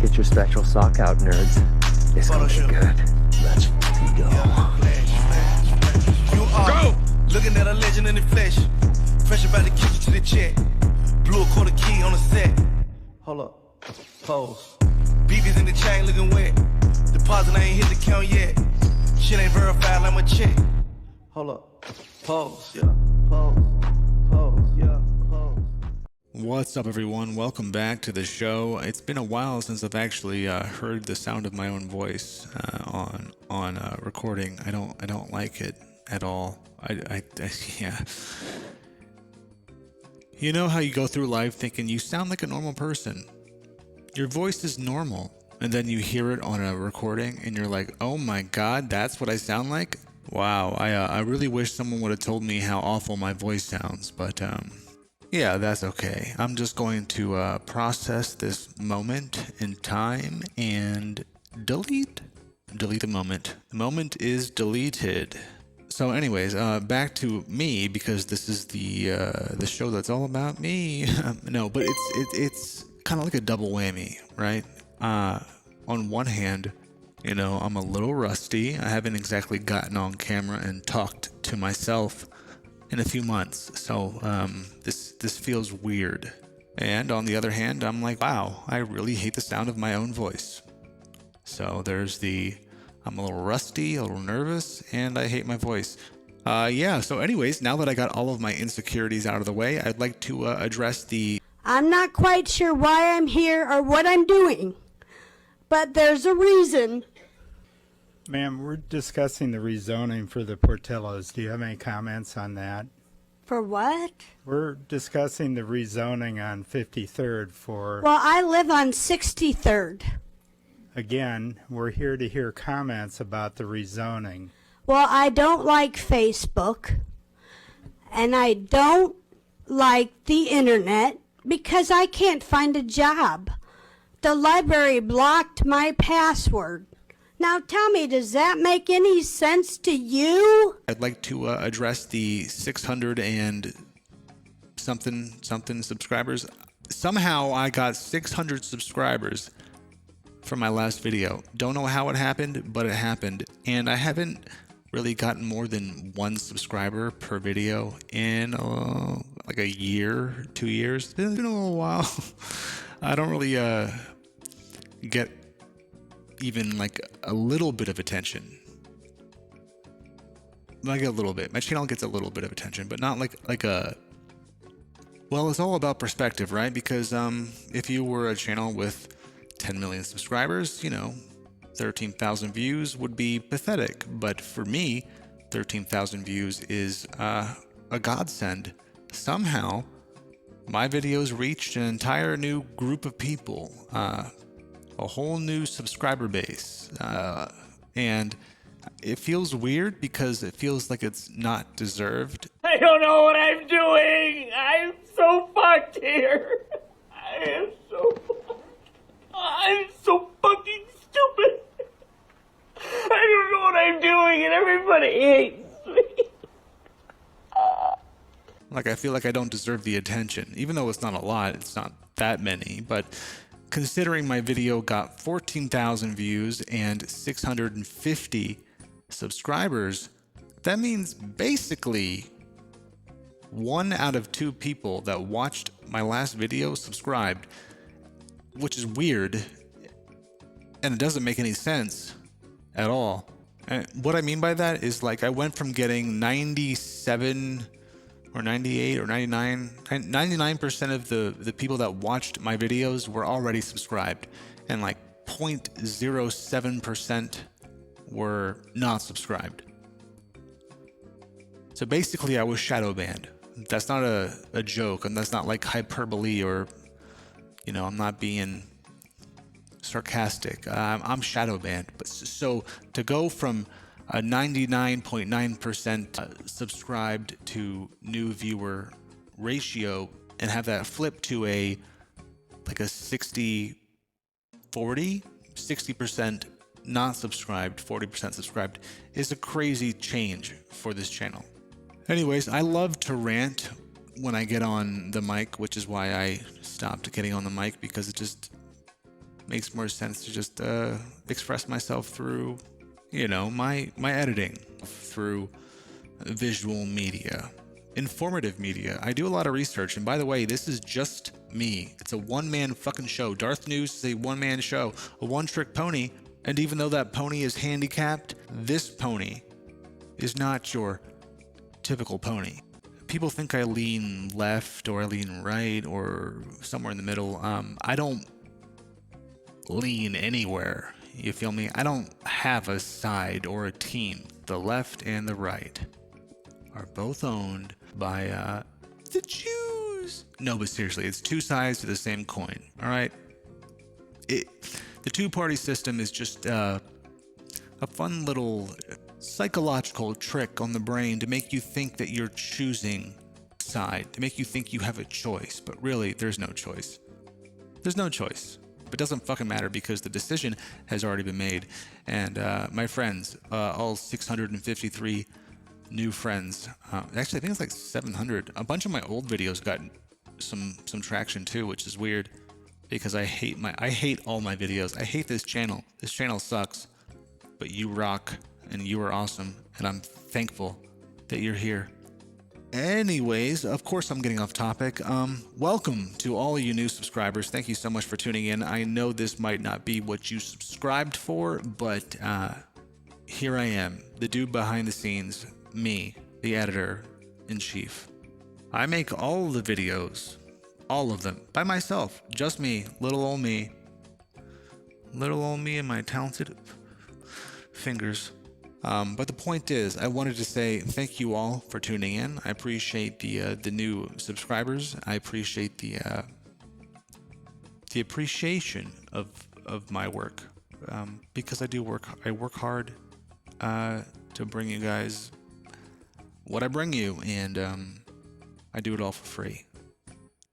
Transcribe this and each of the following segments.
Get your spectral sock out, nerds. It's gonna be good. Let's fucking go. You are looking at a legend in the flesh. Fresh about the kitchen to the check. Blew a quarter key on the set. Hold up. Pose. BB's in the chain looking wet. Deposit I ain't hit the count yet. Shit ain't verified like my check. Hold up. Pose. Yeah. Pose. Pose. Yeah. Pose. What's up, everyone? Welcome back to the show. It's been a while since I've actually heard the sound of my own voice on recording. I don't like it at all. Yeah. You know how you go through life thinking you sound like a normal person. Your voice is normal, and then you hear it on a recording, and you're like, "Oh my God, that's what I sound like." Wow. I really wish someone would have told me how awful my voice sounds, but yeah, that's okay. I'm just going to process this moment in time and delete the moment. The moment is deleted. So anyways, back to me, because this is the show that's all about me. No, but it's kind of like a double whammy, right? On one hand, you know, I'm a little rusty. I haven't exactly gotten on camera and talked to myself in a few months, so this feels weird. And on the other hand, I'm like, wow, I really hate the sound of my own voice. So there's I'm a little rusty, a little nervous, and I hate my voice. Yeah, so anyways, now that I got all of my insecurities out of the way, I'd like to address I'm not quite sure why I'm here or what I'm doing, but there's a reason. Ma'am, we're discussing the rezoning for the Portillos. Do you have any comments on that? For what? We're discussing the rezoning on 53rd for... Well, I live on 63rd. Again, we're here to hear comments about the rezoning. Well, I don't like Facebook, and I don't like the internet because I can't find a job. The library blocked my password. Now tell me, does that make any sense to you? I'd like to address the 600 and something subscribers. Somehow I got 600 subscribers from my last video. Don't know how it happened, but it happened. And I haven't really gotten more than 1 subscriber per video in like a year, 2 years. It's been a little while. I don't really get even like a little bit of attention. Like a little bit. My channel gets a little bit of attention, but not like a... Well, it's all about perspective, right? Because if you were a channel with 10 million subscribers, you know, 13,000 views would be pathetic. But for me, 13,000 views is a godsend. Somehow, my videos reached an entire new group of people. A whole new subscriber base, and it feels weird because it feels like it's not deserved. I don't know what I'm doing. I'm so fucked here. I'm so fucking stupid. I don't know what I'm doing, and everybody hates me. Like, I feel like I don't deserve the attention, even though it's not a lot. It's not that many, but considering my video got 14,000 views and 650 subscribers, that means basically 1 out of 2 people that watched my last video subscribed, which is weird, and it doesn't make any sense at all. And what I mean by that is, like, I went from getting 97 or 98 or 99% of the people that watched my videos were already subscribed, and like 0.07% were not subscribed. So basically I was shadow banned. That's not a joke, and that's not like hyperbole, or, you know, I'm not being sarcastic. I'm shadow banned. But so to go from a 99.9% subscribed to new viewer ratio and have that flip to a 60-40, 60% not subscribed, 40% subscribed is a crazy change for this channel. Anyways, I love to rant when I get on the mic, which is why I stopped getting on the mic, because makes more sense to just express myself through, you know, my editing, through visual media, informative media. I do a lot of research, and by the way, this is just me. It's a one-man fucking show. Darth News is a one-man show, a one-trick pony, and even though that pony is handicapped, this pony is not your typical pony. People think I lean left or I lean right or somewhere in the middle. I don't lean anywhere. You feel me? I don't have a side or a team. The left and the right are both owned by the Jews. No, but seriously, it's two sides to the same coin. All right. The two-party system is just a fun little psychological trick on the brain to make you think that you're choosing side, to make you think you have a choice, but really there's no choice. There's no choice. It doesn't fucking matter because the decision has already been made. And my friends, all 653 new friends, actually I think it's like 700. A bunch of my old videos got some traction too, which is weird because I hate all my videos. I hate this channel. This channel sucks, but you rock. And you are awesome, and I'm thankful that you're here. Anyways, of course I'm getting off topic. Welcome to all of you new subscribers. Thank you so much for tuning in. I know this might not be what you subscribed for, but here I am, the dude behind the scenes, me, the editor-in-chief. I make all the videos, all of them, by myself. Just me, little old me. Little old me and my talented fingers. But the point is, I wanted to say thank you all for tuning in. I appreciate the new subscribers. I appreciate the appreciation of my work, because I work hard to bring you guys what I bring you, and I do it all for free.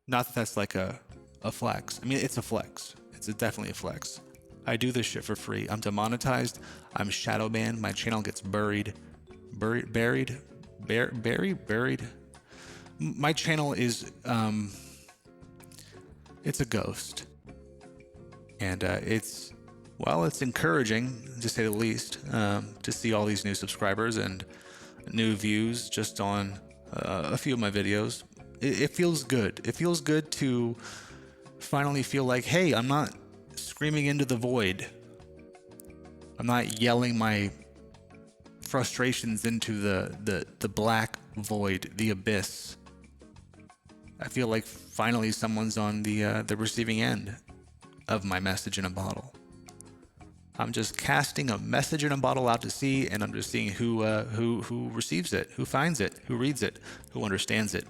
Not that that's like a flex. I mean, it's a flex. It's definitely a flex. I do this shit for free. I'm demonetized. I'm shadow banned. My channel gets buried. My channel is, it's a ghost. And it's encouraging, to say the least, to see all these new subscribers and new views just on a few of my videos. It feels good. It feels good to finally feel like, hey, I'm not screaming into the void. I'm not yelling my frustrations into the black void, the abyss. I feel like finally someone's on the receiving end of my message in a bottle. I'm just casting a message in a bottle out to sea, and I'm just seeing who receives it, who finds it, who reads it, who understands it,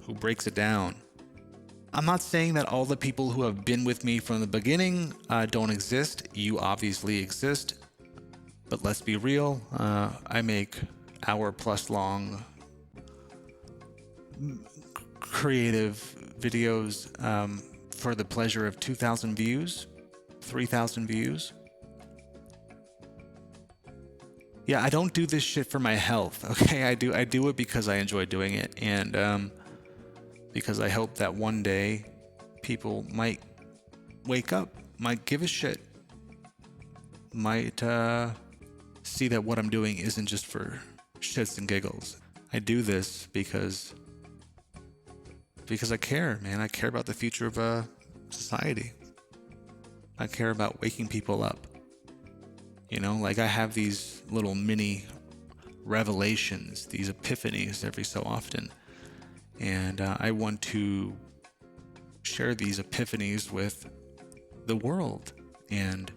who breaks it down. I'm not saying that all the people who have been with me from the beginning don't exist. You obviously exist. But let's be real. I make hour-plus long creative videos for the pleasure of 2,000 views, 3,000 views. Yeah, I don't do this shit for my health, okay? I do it because I enjoy doing it, and because I hope that one day people might wake up, might give a shit, might see that what I'm doing isn't just for shits and giggles. I do this because I care, man. I care about the future of society. I care about waking people up. You know, like I have these little mini revelations, these epiphanies every so often. And I want to share these epiphanies with the world. And,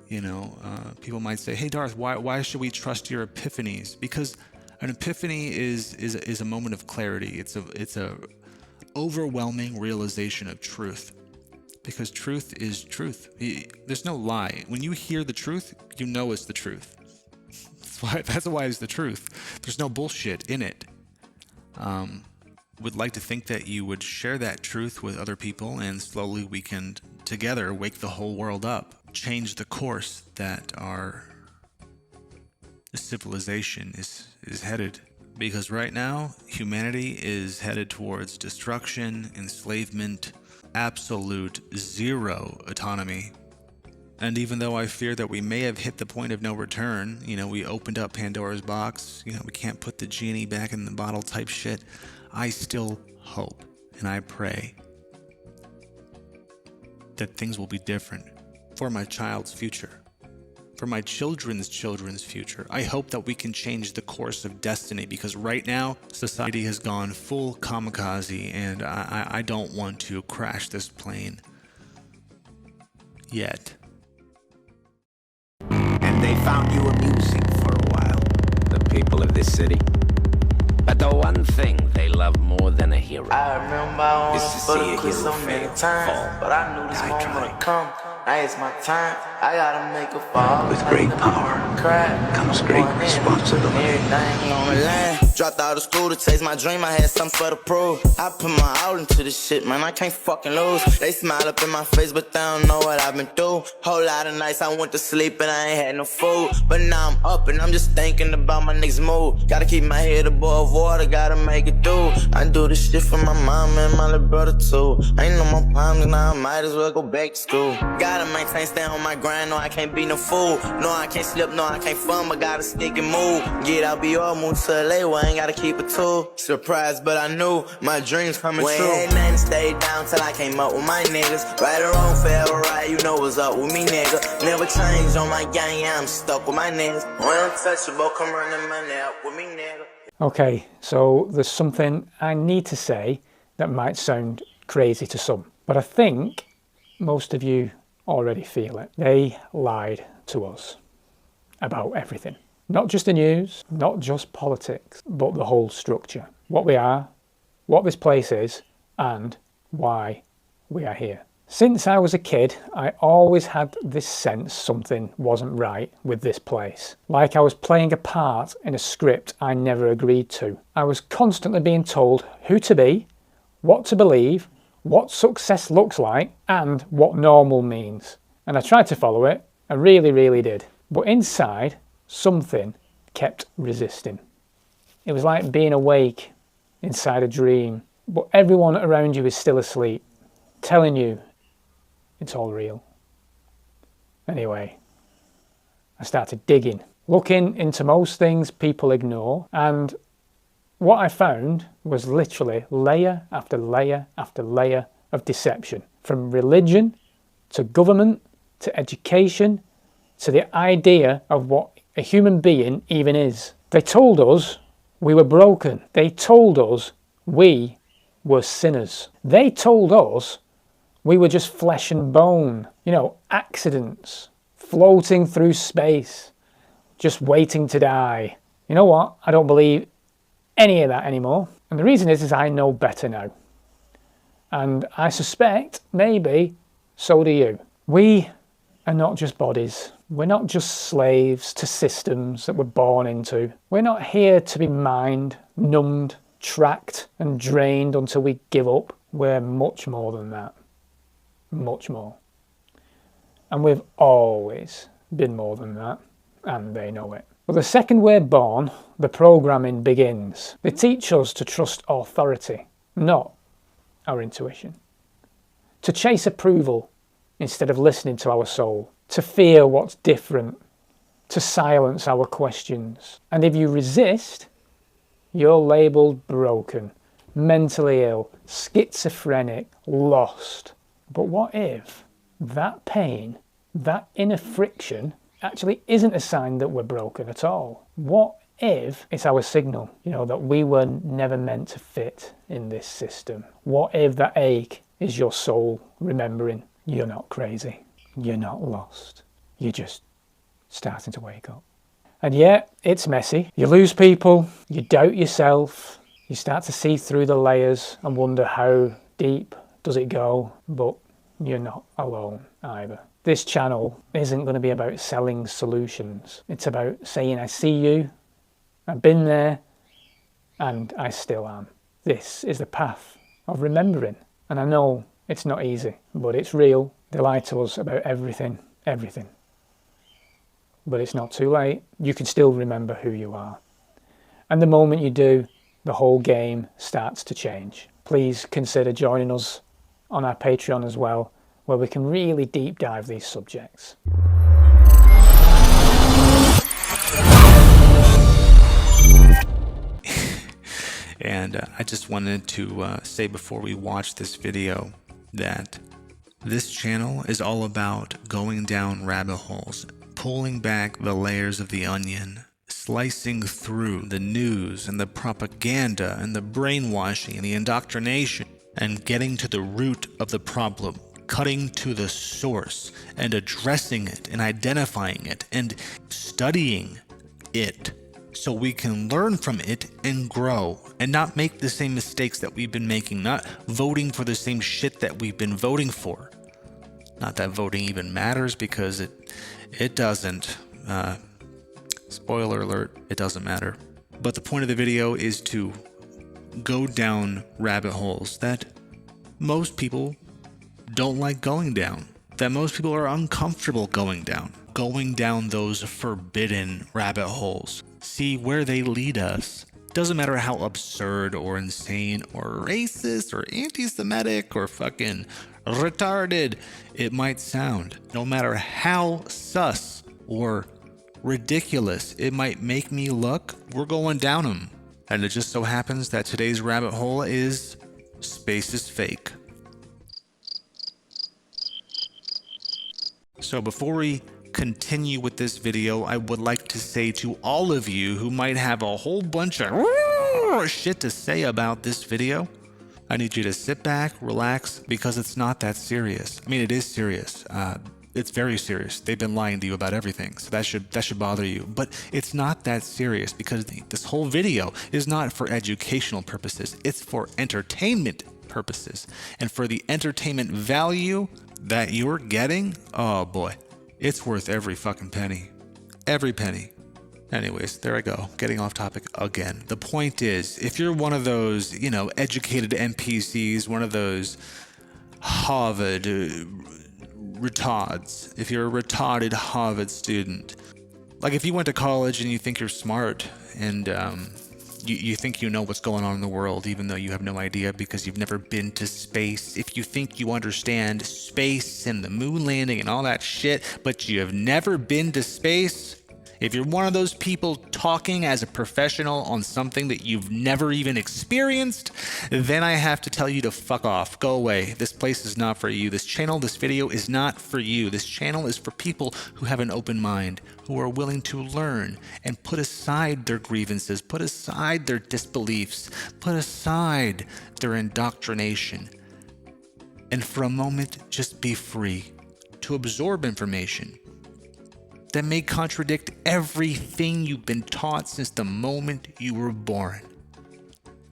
you know, people might say, hey, Darth, why should we trust your epiphanies? Because an epiphany is a moment of clarity. It's a overwhelming realization of truth. Because truth is truth. There's no lie. When you hear the truth, you know it's the truth. That's why it's the truth. There's no bullshit in it. Would like to think that you would share that truth with other people, and slowly we can together wake the whole world up, change the course that our civilization is headed. Because right now, humanity is headed towards destruction, enslavement, absolute zero autonomy. And even though I fear that we may have hit the point of no return, you know, we opened up Pandora's box, you know, we can't put the genie back in the bottle type shit, I still hope and I pray that things will be different for my child's future, for my children's children's future. I hope that we can change the course of destiny, because right now society has gone full kamikaze, and I don't want to crash this plane yet. And they found you amusing for a while, the people of this city. But the one thing they love more than a hero I remember I is to see a hero so many fail, times, fall, but I knew this die moment trying. would come. Now it's my time. I gotta make a fall. With great power comes great responsibility. Everything on the line. Dropped out of school to chase my dream. I had something for the prove. I put my all into this shit, man. I can't fucking lose. They smile up in my face, but they don't know what I've been through. Whole lot of nights I went to sleep and I ain't had no food. But now I'm up and I'm just thinking about my next move. Gotta keep my head above water, gotta make it through. I do this shit for my mom and my little brother too. I ain't no more problems now, I might as well go back to school. Gotta maintain, stay on my grind, no I can't be no fool. No I can't slip, no I can't fun, but gotta stick and move. Get out, be all move to LA where I ain't gotta keep it too. Surprised, but I knew my dreams coming true. Ain't nothing, stayed down till I came up with my niggas. Right or wrong, forever right, you know what's up with me, nigga. Never changed on my gang, yeah, I'm stuck with my niggas. Untouchable, come running money up with me, nigga. Okay, so there's something I need to say that might sound crazy to some, but I think most of you already feel it. They lied to us about everything. Not just the news, not just politics, but the whole structure. What we are, what this place is, and why we are here. Since I was a kid, I always had this sense something wasn't right with this place. Like I was playing a part in a script I never agreed to. I was constantly being told who to be, what to believe, what success looks like, and what normal means. And I tried to follow it, I really did. But inside, something kept resisting. It was like being awake inside a dream, but everyone around you is still asleep, telling you it's all real. Anyway, I started digging, looking into most things people ignore, and what I found was literally layer after layer after layer of deception. From religion, to government, to education, to the idea of what a human being even is. They told us we were broken. They told us we were sinners. They told us we were just flesh and bone, you know, accidents, floating through space, just waiting to die. You know what? I don't believe any of that anymore. And the reason is I know better now. And I suspect maybe so do you. We are not just bodies. We're not just slaves to systems that we're born into. We're not here to be mined, numbed, tracked and drained until we give up. We're much more than that. Much more. And we've always been more than that, and they know it. But the second we're born, the programming begins. They teach us to trust authority, not our intuition. To chase approval instead of listening to our soul. To fear what's different. To silence our questions. And if you resist, you're labelled broken, mentally ill, schizophrenic, lost. But what if that pain, that inner friction, actually isn't a sign that we're broken at all? What if it's our signal, you know, that we were never meant to fit in this system? What if that ache is your soul remembering you're not crazy, you're not lost, you're just starting to wake up? And yet, it's messy. You lose people, you doubt yourself, you start to see through the layers and wonder how deep does it go, but you're not alone either. This channel isn't going to be about selling solutions. It's about saying, I see you, I've been there, and I still am. This is the path of remembering. And I know it's not easy, but it's real. They lie to us about everything. But it's not too late. You can still remember who you are. And the moment you do, the whole game starts to change. Please consider joining us on our Patreon as well, where we can really deep dive these subjects. And I just wanted to say before we watch this video that this channel is all about going down rabbit holes, pulling back the layers of the onion, slicing through the news and the propaganda and the brainwashing and the indoctrination, and getting to the root of the problem, cutting to the source and addressing it and identifying it and studying it, so we can learn from it and grow and not make the same mistakes that we've been making, not voting for the same shit that we've been voting for. Not that voting even matters, because it doesn't. Spoiler alert, it doesn't matter. But the point of the video is to go down rabbit holes that most people don't like going down, that most people are uncomfortable going down those forbidden rabbit holes. See where they lead us. Doesn't matter how absurd or insane or racist or anti-Semitic or fucking retarded it might sound. No matter how sus or ridiculous it might make me look, we're going down them. And it just so happens that today's rabbit hole is space is fake. So before we continue with this video, I would like to say to all of you who might have a whole bunch of shit to say about this video, I need you to sit back, relax, because it's not that serious. I mean, it is serious. It's very serious. They've been lying to you about everything, so that should bother you. But it's not that serious, because this whole video is not for educational purposes. It's for entertainment purposes. And for the entertainment value that you're getting, oh boy, it's worth every fucking penny. Every penny. Anyways, there I go. Getting off topic again. The point is, if you're one of those, educated NPCs, one of those Harvard retards, if you're a retarded Harvard student, like if you went to college and you think you're smart and you think you know what's going on in the world, even though you have no idea because you've never been to space, if you think you understand space and the moon landing and all that shit, but you have never been to space, if you're one of those people talking as a professional on something that you've never even experienced, then I have to tell you to fuck off. Go away. This place is not for you. This channel, this video is not for you. This channel is for people who have an open mind, who are willing to learn and put aside their grievances, put aside their disbeliefs, put aside their indoctrination, and for a moment just be free to absorb information that may contradict everything you've been taught since the moment you were born.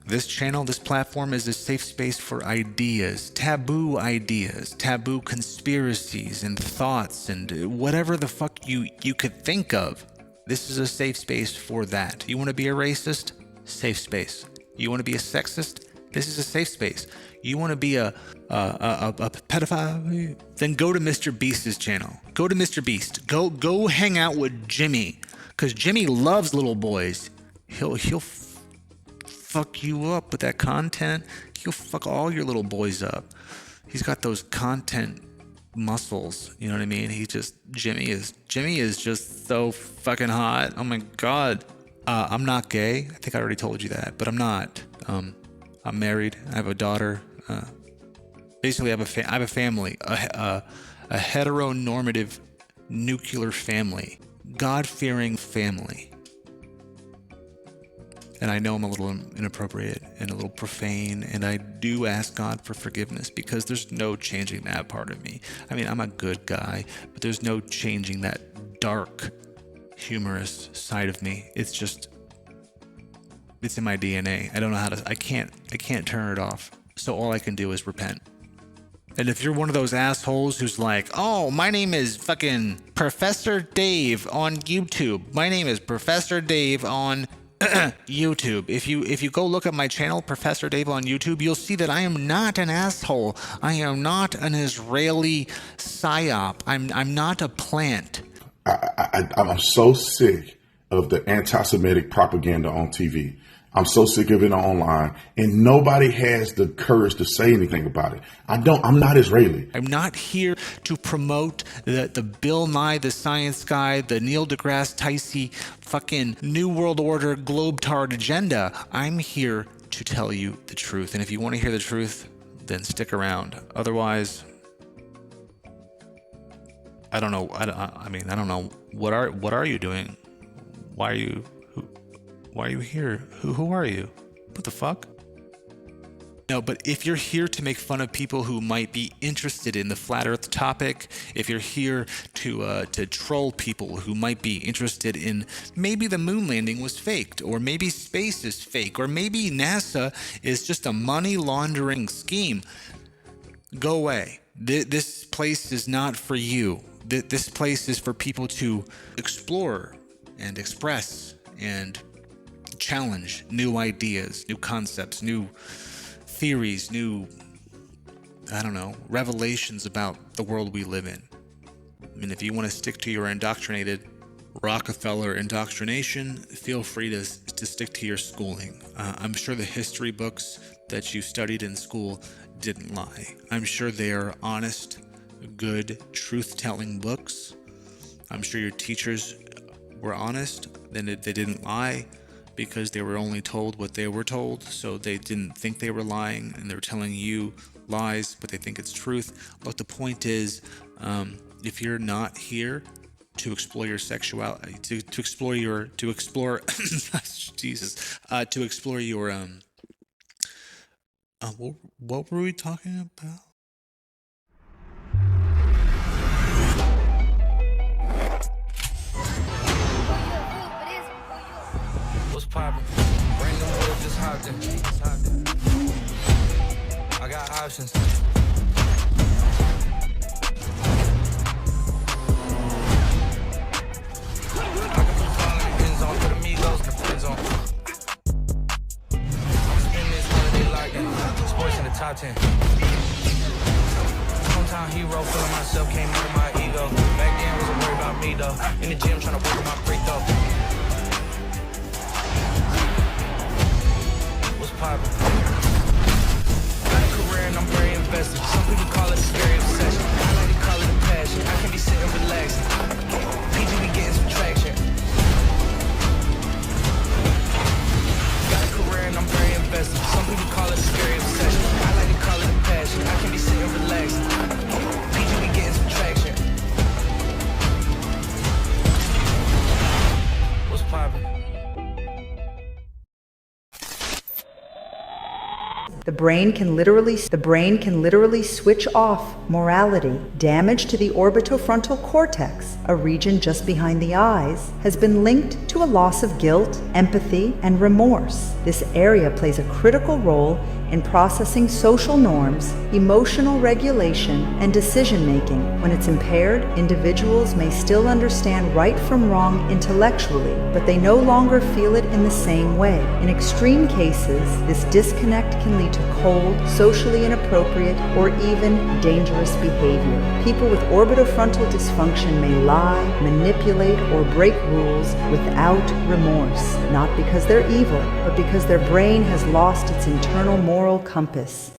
This channel, this platform is a safe space for ideas, taboo conspiracies and thoughts and whatever the fuck you could think of. This is a safe space for that. You want to be a racist? Safe space. You want to be a sexist? This is a safe space. You want to be a pedophile? Then go to Mr. Beast's channel. Go to Mr. Beast. Go hang out with Jimmy, because Jimmy loves little boys. He'll fuck you up with that content. He'll fuck all your little boys up. He's got those content muscles. You know what I mean? Jimmy is just so fucking hot. Oh my god. I'm not gay. I think I already told you that, but I'm not. I'm married. I have a daughter. Basically, I have a family, a heteronormative nuclear family, God-fearing family. And I know I'm a little inappropriate and a little profane, and I do ask God for forgiveness, because there's no changing that part of me. I mean, I'm a good guy, but there's no changing that dark, humorous side of me. It's in my DNA. I don't know how to, I can't turn it off. So all I can do is repent. And if you're one of those assholes who's like, oh, my name is fucking Professor Dave on YouTube. My name is Professor Dave on YouTube. If you go look at my channel, Professor Dave on YouTube, you'll see that I am not an asshole. I am not an Israeli psyop. I'm not a plant. I'm so sick of the anti-Semitic propaganda on TV. I'm so sick of it online, and nobody has the courage to say anything about it. I'm not Israeli. I'm not here to promote the Bill Nye, the science guy, the Neil deGrasse Tyson fucking New World Order globetard agenda. I'm here to tell you the truth. And if you want to hear the truth, then stick around. Otherwise, I don't know. I mean, I don't know. What are you doing? Why are you here? Who are you? What the fuck? No, but if you're here to make fun of people who might be interested in the flat earth topic, if you're here to troll people who might be interested in maybe the moon landing was faked, or maybe space is fake, or maybe NASA is just a money laundering scheme, go away. This place is not for you. This place is for people to explore and express and challenge new ideas, new concepts, new theories, new, I don't know, revelations about the world we live in. I mean, if you want to stick to your indoctrinated Rockefeller indoctrination, feel free to stick to your schooling. I'm sure the history books that you studied in school didn't lie. I'm sure they are honest, good, truth-telling books. I'm sure your teachers were honest, then they didn't lie, because they were only told what they were told, so they didn't think they were lying, and they're telling you lies, but they think it's truth. But the point is, if you're not here to explore your sexuality, to explore Jesus, to explore your what were we talking about? What's poppin'? Brand new whip, just hopped in. I got options. I can put all in the end zone, put amigos in the friend zone. I'm spending this holiday like sports in the top 10. Hometown hero, feeling myself, came out of my ego. Back then, wasn't worried about me though. In the gym, trying to work on my free throw. Poppin'. Got a career and I'm very invested. Some people call it a scary obsession. I like to call it a passion. I can be sitting relaxing. PG be getting some traction. Got a career and I'm very invested. Some people call it a scary obsession. I like to call it a passion. I can be sitting relaxing. PG be getting some traction. What's poppin'? The brain can literally switch off morality. Damage to the orbitofrontal cortex, a region just behind the eyes, has been linked to a loss of guilt, empathy, and remorse. This area plays a critical role in processing social norms, emotional regulation, and decision-making. When it's impaired, individuals may still understand right from wrong intellectually, but they no longer feel it in the same way. In extreme cases, this disconnect can lead to cold, socially inappropriate, or even dangerous behavior. People with orbitofrontal dysfunction may lie, manipulate, or break rules without remorse, not because they're evil, but because their brain has lost its internal moral compass.